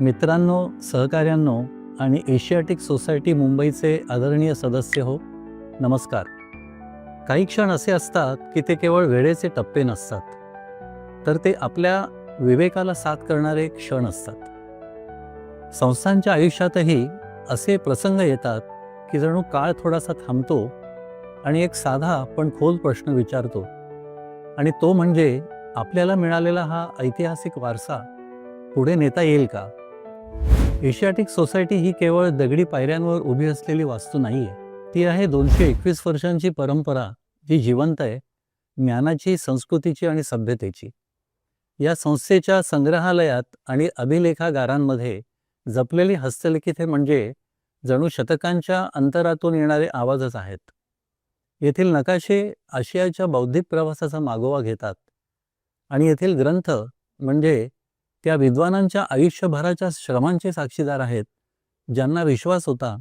मित्रांनो, सहकाऱ्यांनो आणि Asiatic society मुंबईचे आदरणीय सदस्य हो, नमस्कार. काही क्षण असे असतात की ते केवळ वेळेचे टप्पे नसतात, तर ते आपल्या विवेकाला साथ करणारे क्षण असतात. संस्थांच्या आयुष्यातही असे प्रसंग येतात की जणू काळ थोडासा थांबतो आणि एक साधा पण खोल प्रश्न विचारतो, आणि तो म्हणजे आपल्याला मिळालेला हा ऐतिहासिक वारसा पुढे नेता येईल का? एशियाटिक सोसायटी ही केवळ दगडी पायऱ्यांवर उभी असलेली वास्तू नाही आहे. ती आहे 221 वर्षांची परंपरा, जी जिवंत आहे, ज्ञानाची, संस्कृतीची आणि सभ्यतेची. या संस्थेच्या संग्रहालयात आणि अभिलेखागारांमध्ये जपलेली हस्तलिखिते म्हणजे जणू शतकांच्या अंतरातून येणारे आवाजच आहेत. येथील नकाशे आशियाच्या बौद्धिक प्रवासाचा मागोवा घेतात, आणि येथील ग्रंथ म्हणजे त्या विद्वानांच्या आयुष्यभराच्या श्रमांचे साक्षीदार आहेत, ज्यांना विश्वास होता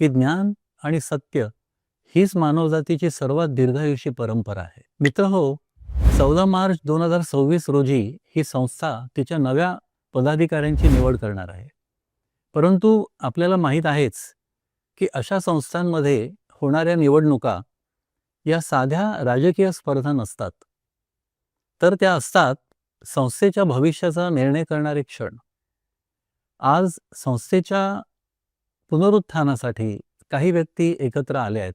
की ज्ञान आणि सत्य हीच मानवजातीची सर्वात दीर्घायुषी परंपरा आहे. मित्रहो, 14 मार्च 2026 रोजी ही संस्था तिच्या नव्या पदाधिकाऱ्यांची निवड करणार आहे. परंतु आपल्याला माहीत आहेच की अशा संस्थांमध्ये होणाऱ्या निवडणुका या साध्या राजकीय स्पर्धा नसतात, तर त्या असतात संस्थेच्या भविष्याचा निर्णय करणारे क्षण. आज संस्थेच्या पुनरुत्थानासाठी काही व्यक्ती एकत्र आल्या आहेत.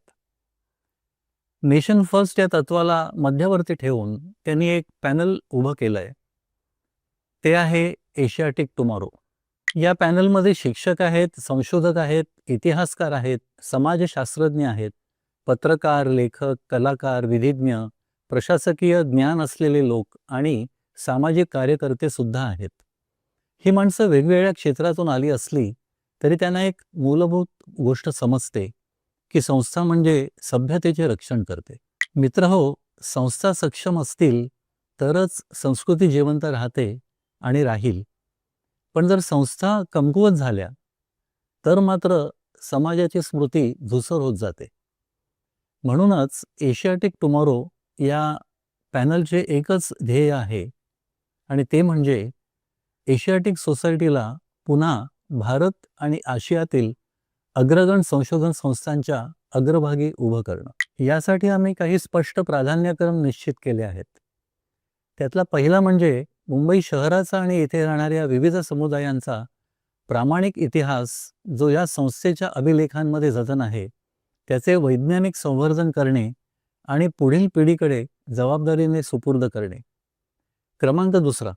नेशन फर्स्ट या तत्वाला मध्यवर्ती ठेवून त्यांनी एक पॅनल उभं केलंय. ते आहे एशियाटिक टुमॉरो. या पॅनलमध्ये शिक्षक आहेत, संशोधक आहेत, इतिहासकार आहेत, समाजशास्त्रज्ञ आहेत, पत्रकार, लेखक, कलाकार, विधिज्ञ, प्रशासकीय ज्ञान असलेले लोक आणि सामाजिक कार्यकर्ते सुद्धा आहेत. ही माणसं वेगवेगळ्या क्षेत्रातून आली असली तरी त्यांना एक मूलभूत गोष्ट समजते की संस्था म्हणजे सभ्यतेचे रक्षण करते. मित्रहो, संस्था सक्षम असतील तरच संस्कृती जिवंत राहते आणि राहील. पण जर संस्था कमकुवत झाल्या तर मात्र समाजाची स्मृती धूसर होत जाते. म्हणूनच एशियाटिक टुमॉरो या पॅनलचे एकच ध्येय आहे, आणि ते म्हणजे एशियाटिक सोसायटीला पुन्हा भारत आणि आशियातील अग्रगण्य संशोधन संस्थांच्या अग्रभागी उभं करणं. यासाठी आम्ही काही स्पष्ट प्राधान्यक्रम निश्चित केले आहेत. त्यातला पहिला म्हणजे मुंबई शहराचा आणि इथे राहणाऱ्या विविध समुदायांचा प्रामाणिक इतिहास, जो या संस्थेच्या अभिलेखांमध्ये जतन आहे, त्याचे वैज्ञानिक संवर्धन करणे आणि पुढील पिढीकडे जबाबदारीने सुपूर्द करणे. क्रमांक दुसरा,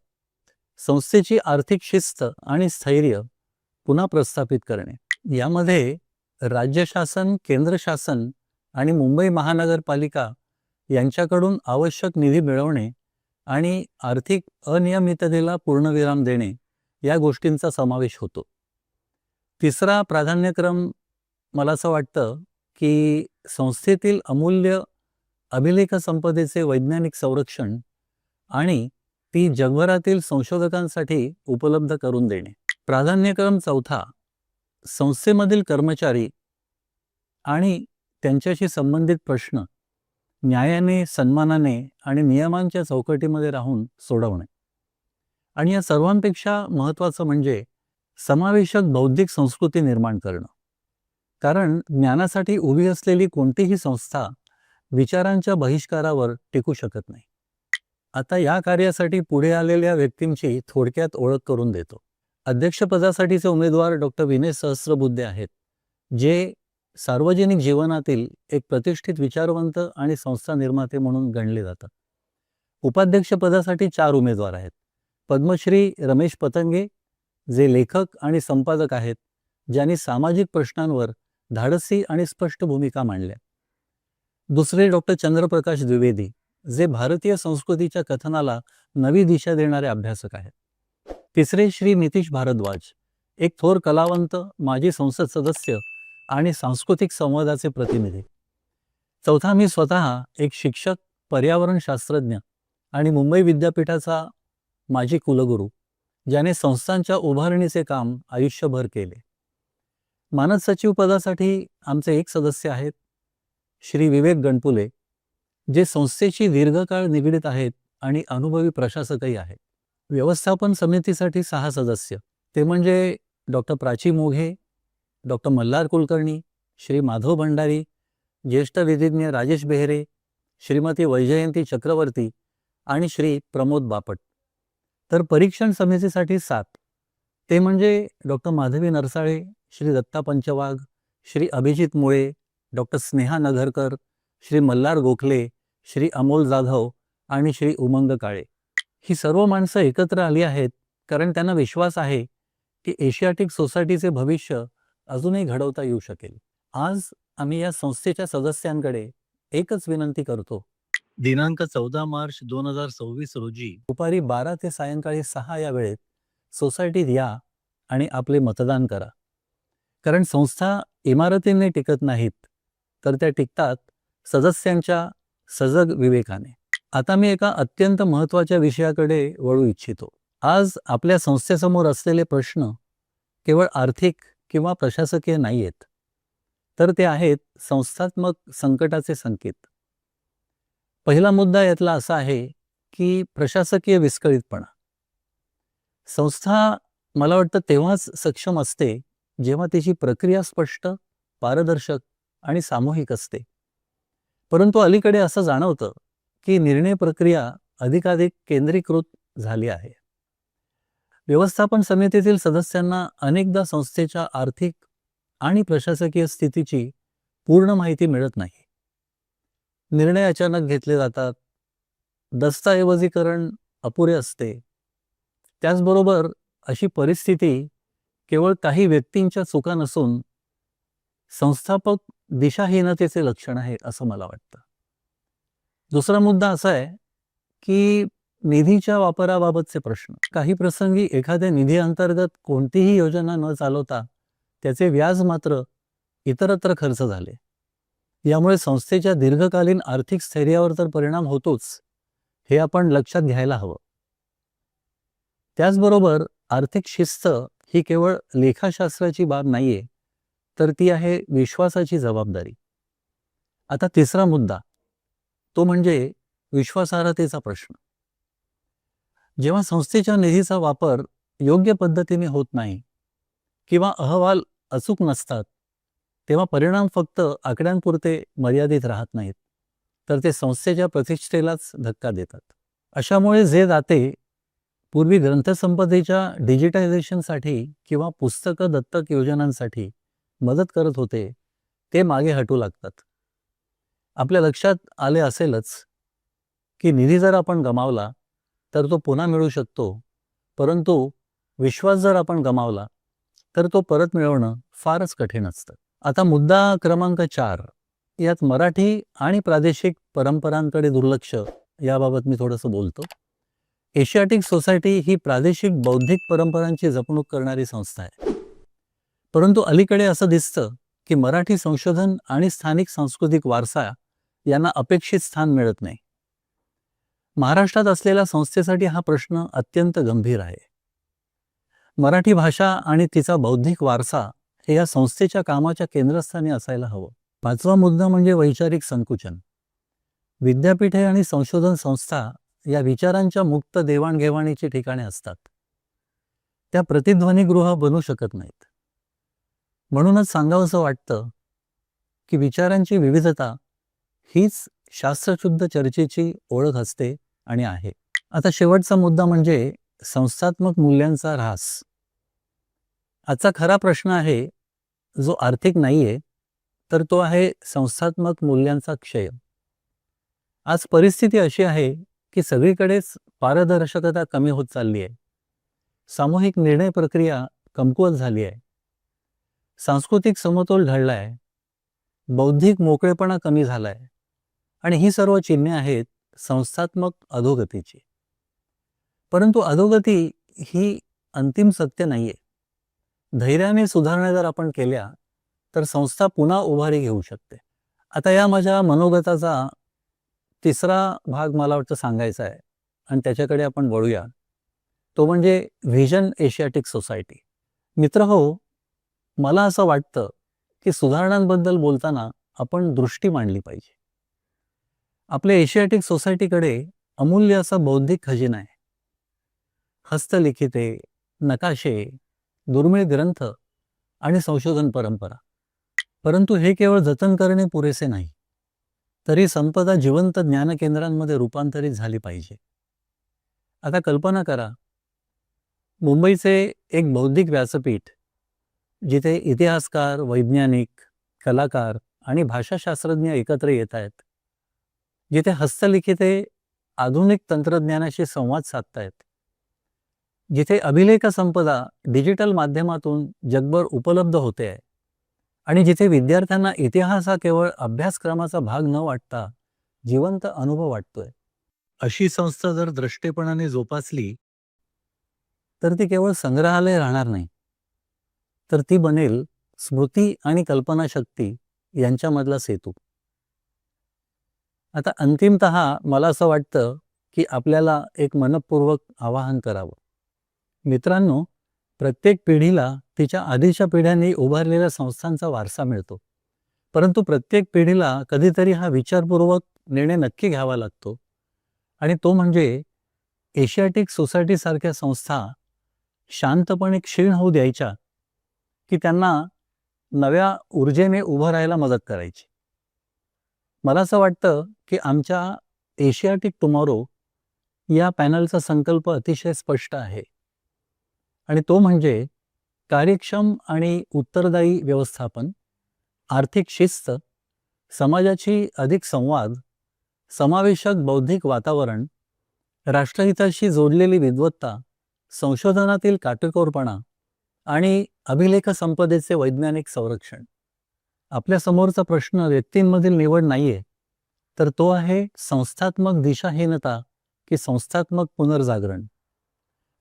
संस्थेची आर्थिक शिस्त आणि स्थैर्य पुन्हा प्रस्थापित करणे. यामध्ये राज्य शासन, केंद्र शासन आणि मुंबई महानगरपालिका यांच्याकडून आवश्यक निधी मिळवणे आणि आर्थिक अनियमिततेला पूर्णविराम देणे या गोष्टींचा समावेश होतो. तिसरा प्राधान्यक्रम मला असं वाटतं की संस्थेतील अमूल्य अभिलेख संपदेचे वैज्ञानिक संरक्षण आणि ती जगभरातील संशोधकांसाठी उपलब्ध करून देणे. प्राधान्यक्रम चौथा, संस्थेमधील कर्मचारी आणि त्यांच्याशी संबंधित प्रश्न न्यायाने, सन्मानाने आणि नियमांच्या चौकटीमध्ये राहून सोडवणे. आणि या सर्वांपेक्षा महत्त्वाचं म्हणजे समावेशक बौद्धिक संस्कृती निर्माण करणं. कारण ज्ञानासाठी उभी असलेली कोणतीही संस्था विचारांच्या बहिष्कारावर टिकू शकत नाही. आता या कार्यासाठी पुढे आलेल्या व्यक्तींची थोडक्यात ओळख करून देतो. अध्यक्षपदासाठीचे उमेदवार डॉक्टर विनय सहस्रबुद्धे आहेत, जे सार्वजनिक जीवनातील एक प्रतिष्ठित विचारवंत आणि संस्था निर्माते म्हणून गणले जातात. उपाध्यक्षपदासाठी 4 उमेदवार आहेत. पद्मश्री रमेश पतंगे, जे लेखक आणि संपादक आहेत, ज्यांनी सामाजिक प्रश्नांवर धाडसी आणि स्पष्ट भूमिका मांडल्या. दुसरे डॉक्टर चंद्रप्रकाश द्विवेदी, जे भारतीय संस्कृतीच्या कथनाला नवी दिशा देणारे अभ्यासक आहेत. तिसरे श्री नितीश भारद्वाज, एक थोर कलावंत, माजी संसद सदस्य आणि सांस्कृतिक संवादाचे प्रतिनिधी. चौथा, मी स्वतः एक शिक्षक, पर्यावरण शास्त्रज्ञ आणि मुंबई विद्यापीठाचा माजी कुलगुरू, ज्याने संस्थांच्या उभारणीचे काम आयुष्यभर केले. मानद सचिव पदासाठी आमचे एक सदस्य आहेत, श्री विवेक गणपुले, जे संस्थेशी दीर्घकाळ निगडीत आहेत आणि अनुभवी प्रशासकही आहेत. व्यवस्थापन समितीसाठी 6 सदस्य, ते म्हणजे डॉक्टर प्राची मोघे, डॉक्टर मल्हार कुलकर्णी, श्री माधव भंडारी, ज्येष्ठ विधिज्ञ राजेश बेहरे, श्रीमती वैजयंती चक्रवर्ती आणि श्री प्रमोद बापट. तर परीक्षण समितीसाठी 7 ते म्हणजे डॉक्टर माधवी नरसाळे, श्री दत्ता पंचवाघ, श्री अभिजित मुळे, डॉक्टर स्नेहा नगरकर, श्री मल्हार गोखले, श्री अमोल जाधव आणि श्री उमंग काळे. ही सर्व माणसं एकत्र आली आहेत कारण त्यांना विश्वास आहे की एशियाटिक सोसायटीचे भविष्य अजूनही घडवता येऊ शकेल. आज आम्ही या संस्थेच्या सदस्यांकडे एकच विनंती करतो. दिनांक 14 मार्च 2026 रोजी दुपारी 12 ते सायंकाळी 6 या वेळेत सोसायटीत या आणि आपले मतदान करा. कारण संस्था इमारतींनी टिकत नाहीत, तर त्या टिकतात सदस्यांच्या सजग विवेकाने. आता मी एका अत्यंत महत्त्वाच्या विषयाकडे वळू इच्छितो. आज आपल्या संस्थेसमोर असलेले प्रश्न केवळ आर्थिक किंवा प्रशासकीय नाही आहेत, तर ते आहेत संस्थात्मक संकटाचे संकेत. पहिला मुद्दा यातला असा आहे की प्रशासकीय विस्कळीतपणा. संस्था मला वाटतं तेव्हाच सक्षम असते जेव्हा तिची प्रक्रिया स्पष्ट, पारदर्शक आणि सामूहिक असते. परंतु अलीकडे असं जाणवतं की निर्णय प्रक्रिया अधिकाधिक केंद्रीकृत झाली आहे. व्यवस्थापन समितीतील सदस्यांना अनेकदा संस्थेच्या आर्थिक आणि प्रशासकीय स्थितीची पूर्ण माहिती मिळत नाही. निर्णय अचानक घेतले जातात, दस्तऐवजीकरण अपुरे असते. त्याचबरोबर अशी परिस्थिती केवळ काही व्यक्तींच्या चुका नसून संस्थापक दिशाहीनतेचे लक्षण आहे असं मला वाटतं. दुसरा मुद्दा असा आहे की निधीच्या वापराबाबतचे प्रश्न. काही प्रसंगी एखाद्या निधी अंतर्गत कोणतीही योजना न चालवता त्याचे व्याज मात्र इतरत्र खर्च झाले. यामुळे संस्थेच्या दीर्घकालीन आर्थिक स्थैर्यावर तर परिणाम होतोच, हे आपण लक्षात घ्यायला हवं. त्याचबरोबर आर्थिक शिस्त ही केवळ लेखाशास्त्राची बाब नाहीये, तर ती आहे विश्वासाची जबाबदारी. आता तिसरा मुद्दा, तो म्हणजे विश्वासार्हतेचा प्रश्न. जेव्हा संस्थेच्या निधीचा वापर योग्य पद्धतीने होत नाही किंवा अहवाल अचूक नसतात, तेव्हा परिणाम फक्त आकड्यांपुरते मर्यादित राहत नाहीत, तर ते संस्थेच्या प्रतिष्ठेलाच धक्का देतात. अशामुळे जे दाते पूर्वी ग्रंथसंपदेच्या डिजिटायझेशनसाठी किंवा पुस्तकं दत्तक योजनांसाठी मदत करत होते, ते मागे हटू लागतात. आपल्या लक्षात आले असेलच की निधी जर आपण गमावला तर तो पुन्हा मिळू शकतो, परंतु विश्वास जर आपण गमावला तर तो परत मिळवणं फारच कठीण असतं. आता मुद्दा क्रमांक 4, यात मराठी आणि प्रादेशिक परंपरांकडे दुर्लक्ष, याबाबत मी थोडंसं बोलतो. एशियाटिक सोसायटी ही प्रादेशिक बौद्धिक परंपरांची जपणूक करणारी संस्था आहे. परंतु अलीकडे असं दिसतं की मराठी संशोधन आणि स्थानिक सांस्कृतिक वारसा यांना अपेक्षित स्थान मिळत नाही. महाराष्ट्रात असलेल्या संस्थेसाठी हा प्रश्न अत्यंत गंभीर आहे. मराठी भाषा आणि तिचा बौद्धिक वारसा हे या संस्थेच्या कामाच्या केंद्रस्थानी असायला हवं. पाचवा मुद्दा म्हणजे वैचारिक संकुचन. विद्यापीठे आणि संशोधन संस्था या विचारांच्या मुक्त देवाणघेवाणीची ठिकाणे असतात. त्या प्रतिध्वनीगृह बनू शकत नाहीत. म्हणूनच सांगावंसं वाटतं की विचारांची विविधता हीच शास्त्रशुद्ध चर्चेची ओळख असते आणि आहे. आता शेवटचा मुद्दा म्हणजे संस्थात्मक मूल्यांचा ऱ्हास. आजचा खरा प्रश्न आहे जो आर्थिक नाहीये, तर तो आहे संस्थात्मक मूल्यांचा क्षय. आज परिस्थिती अशी आहे की सगळीकडेच पारदर्शकता कमी होत चालली आहे. सामूहिक निर्णय प्रक्रिया कमकुवत झाली आहे. सांस्कृतिक समतोल ढळलाय. बौद्धिक मोकळेपणा कमी झालाय. आणि ही सर्व चिन्हे आहेत संस्थात्मक अधोगतीची. परंतु अधोगती ही अंतिम सत्य नाहीये. धैर्याने सुधारणा जर आपण केल्या तर संस्था पुन्हा उभारी घेऊ शकते. आता या माझ्या मनोगताचा तिसरा भाग मला वाटतं सांगायचा आहे आणि त्याच्याकडे आपण वळूया. तो म्हणजे व्हिजन एशियाटिक सोसायटी. मित्रहो, मला असं वाटतं की सुधारणांबद्दल बोलताना आपण दृष्टी मांडली पाहिजे. आपल्या एशियाटिक सोसायटीकडे अमूल्य असा बौद्धिक खजिना आहे. हस्तलिखिते, नकाशे, दुर्मिळ ग्रंथ आणि संशोधन परंपरा. परंतु हे केवळ जतन करणे पुरेसे नाही, तरी संपदा जिवंत ज्ञानकेंद्रांमध्ये रूपांतरित झाली पाहिजे. आता कल्पना करा, मुंबईचे एक बौद्धिक व्यासपीठ, जिथे इतिहासकार, वैज्ञानिक, कलाकार आणि भाषाशास्त्रज्ञ एकत्र येत आहेत, जिथे हस्तलिखिते आधुनिक तंत्रज्ञानाशी संवाद साधतायत, जिथे अभिलेख संपदा डिजिटल माध्यमातून जगभर उपलब्ध होते आहे आणि जिथे विद्यार्थ्यांना इतिहास हा केवळ अभ्यासक्रमाचा भाग न वाटता जिवंत अनुभव वाटतोय. अशी संस्था जर द्रष्टेपणाने जोपासली तर ती केवळ संग्रहालय राहणार नाही, तर ती बनेल स्मृती आणि कल्पनाशक्ती यांच्यामधला सेतू. आता अंतिमतः मला असं वाटतं की आपल्याला एक मनपूर्वक आवाहन करावं. मित्रांनो, प्रत्येक पिढीला तिच्या आधीच्या पिढ्यांनी उभारलेल्या संस्थांचा वारसा मिळतो, परंतु प्रत्येक पिढीला कधीतरी हा विचारपूर्वक निर्णय नक्की घ्यावा लागतो, आणि तो म्हणजे एशियाटिक सोसायटीसारख्या संस्था शांतपणे क्षीण होऊ द्यायच्या की त्यांना नव्या ऊर्जेने उभं राहायला मदत करायची. मला असं वाटतं की आमच्या एशियाटिक टुमॉरो या पॅनलचा संकल्प अतिशय स्पष्ट आहे, आणि तो म्हणजे कार्यक्षम आणि उत्तरदायी व्यवस्थापन, आर्थिक शिस्त, समाजाची अधिक संवाद, समावेशक बौद्धिक वातावरण, राष्ट्रहिताशी जोडलेली विद्वत्ता, संशोधनातील काटेकोरपणा आणि अभिलेख संपदेचे वैज्ञानिक संरक्षण. आपल्या समोरचा प्रश्न व्यक्तींमधील निवड नाहीये, तर तो आहे संस्थात्मक दिशाहीनता की संस्थात्मक पुनर्जागरण.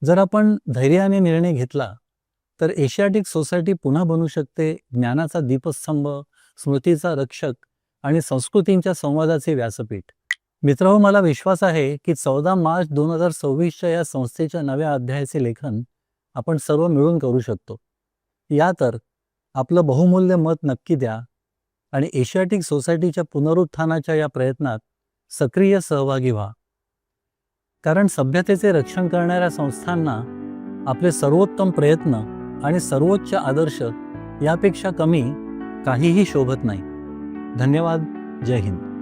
जर आपण धैर्याने निर्णय घेतला तर एशियाटिक सोसायटी पुन्हा बनू शकते ज्ञानाचा दीपस्तंभ, स्मृतीचा रक्षक आणि संस्कृतींच्या संवादाचे व्यासपीठ. मित्रांनो, मला विश्वास आहे की 14 मार्च 2026च्या या संस्थेच्या नव्या अध्यायाचे लेखन आपण सर्व मिळून करू शकतो. या तर आपलं बहुमूल्य मत नक्की द्या आणि एशियाटिक सोसायटीच्या पुनरुत्थानाच्या या प्रयत्नात सक्रिय सहभागी व्हा. कारण सभ्यतेचे रक्षण करणाऱ्या संस्थांना आपले सर्वोत्तम प्रयत्न आणि सर्वोच्च आदर्श यापेक्षा कमी काहीही शोभत नाही. धन्यवाद. जय हिंद.